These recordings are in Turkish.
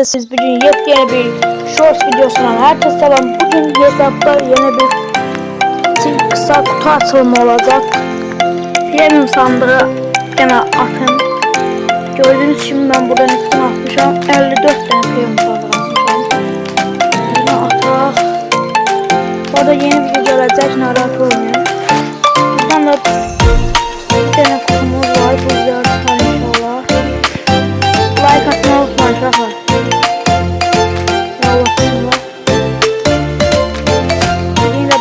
Siz bugün yepyeni bir shorts videosundan herkese selam. Bugün hesapta yeni bir kısa kutu açılımı olacak. Premium sandığı gene atın. Gördüğünüz gibi ben buradan üstüne atmışım. 54 tane premium sandığı atmışım. Yine atak. Bu arada yeni video gelecek, narahat olmayın. Buradan da bir tane kutumuz var. Bu videoyu tutar inşallah. Like atmayı unutmayın şaka.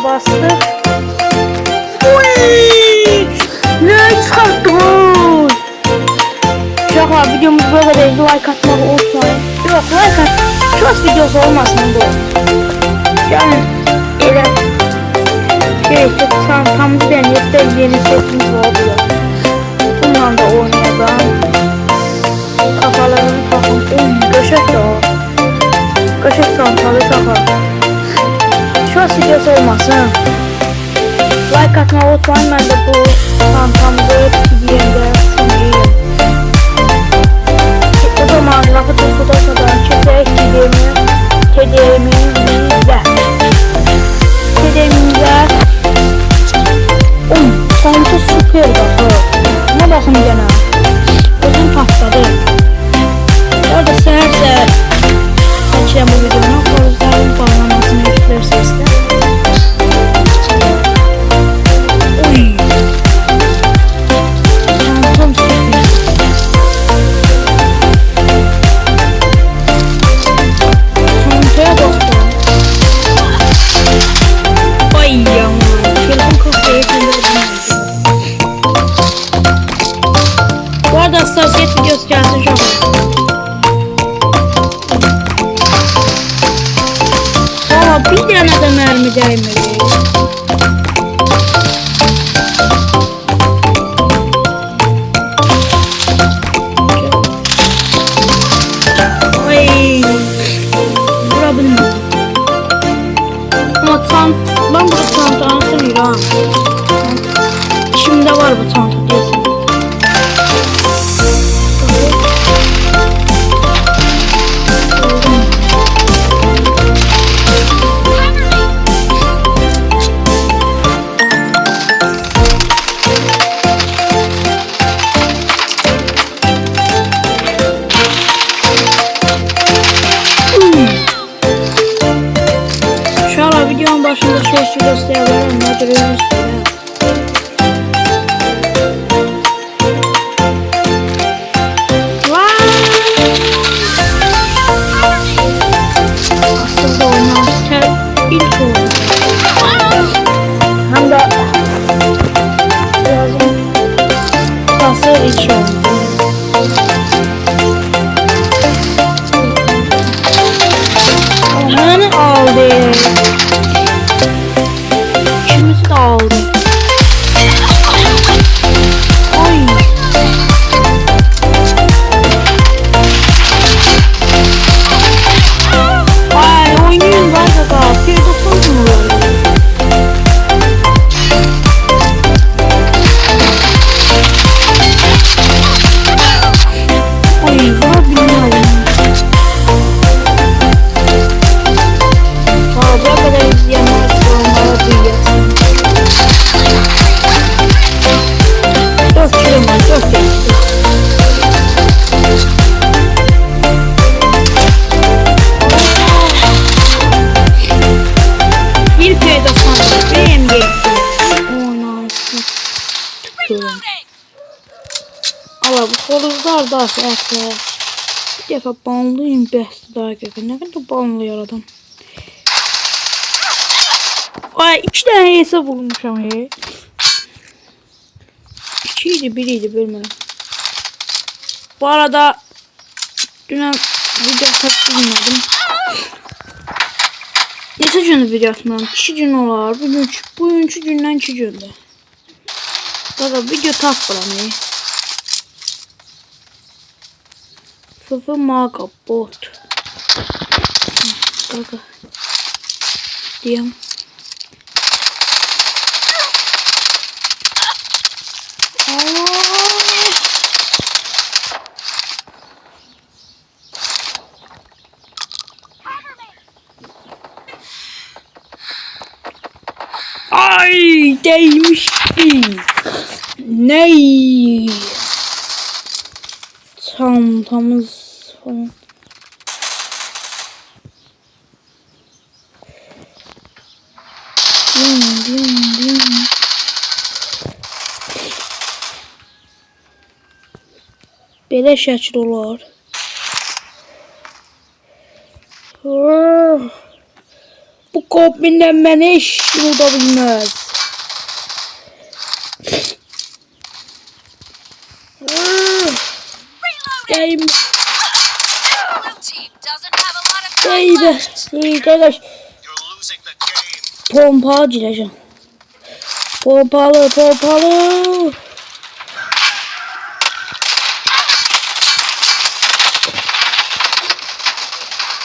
Bastık. Ne çıkarttı bu? Şaka, videomuz böyle değil. Like atmayı unutmayın. Yok, like at. Shorts videosu olmasın bu. Yani çantamızı deneyip de yeni setimiz var diyor. Bundan da oynayalım. Kafalarını takın. Göşek de o. Göşek çantalı şaka. Shorts videosu olmasın. Like atmayı unutmayın. Ben de bu çantamızı giyeyim. O zaman lafı tutkuda kadar çiçek kedimizle çanta süper bakır. Ne bakın gene. Özüm patladı. Orada seher açayım bu videonu. Koruzların bağlamasını yüklerse işte. Bu arada hassasiyet videosu gelsin şu an. Valla bir tane de mermi değmedi. Ay, vurabilirim. Ama ben bu çantanı hatırlıyorum. Şimdi var bu çanta diyorsun. Videonun başında shorts videosu yapıyorum. Ne duruyorsunuz? Aslında oynarken ilk oldu. Hem de birazcık nasıl ilk oldu. Aman aldı. İkimizi de aldı. Ay. Ay oynuyorum var da. Bir dokun mu? Ay buna bilmiyorum. Buraya kadar izleyenler yorumlara duyuyorsun. 4 kilo 4 kilo. Bir köyde sanırım benim geçti. Tükürüm. Allah bu horuzlar da etse. Bir defa banlıyım bəhsi daha gökü. Ne kadar banlı yaradım. Ay 2 tane hesap vurmuşam ya. 2 idi 1 idi bölmedim. Bu arada dün video taktırmadım. Neçə gündür video atmıram? 2 gün olar. Bu 3 gündən 2 gündür. Qaqa video tapmıram ya. Fıfı maqa bot. Qaqa. Diyəm. değmişti. Ney? Çantamız falan. Bim. Belə şəkil olar. Bu kombinlə məni heç kim uda bilməz. Game. Kardeş. Pompalı gireceğim. Pompalı.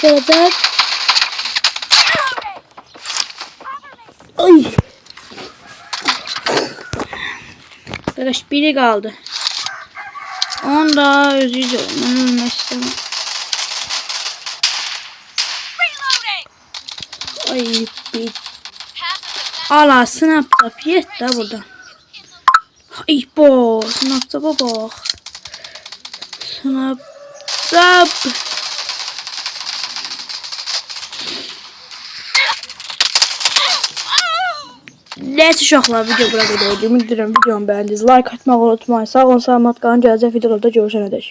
Gelecek. Ay. Kardeş biri kaldı. Onu da özleyeceğim. Ben ölmek istemem. Ay bir. Ala snap yet de burada. Ay bo snap bak. Snap. Neyse uşaqlar, video burada qədər. Ümid edirəm videomu bəyəndiniz. Like atmağı unutmayın. Sağ olun, salamat qalın. Gələcək videolarda görüşənədək.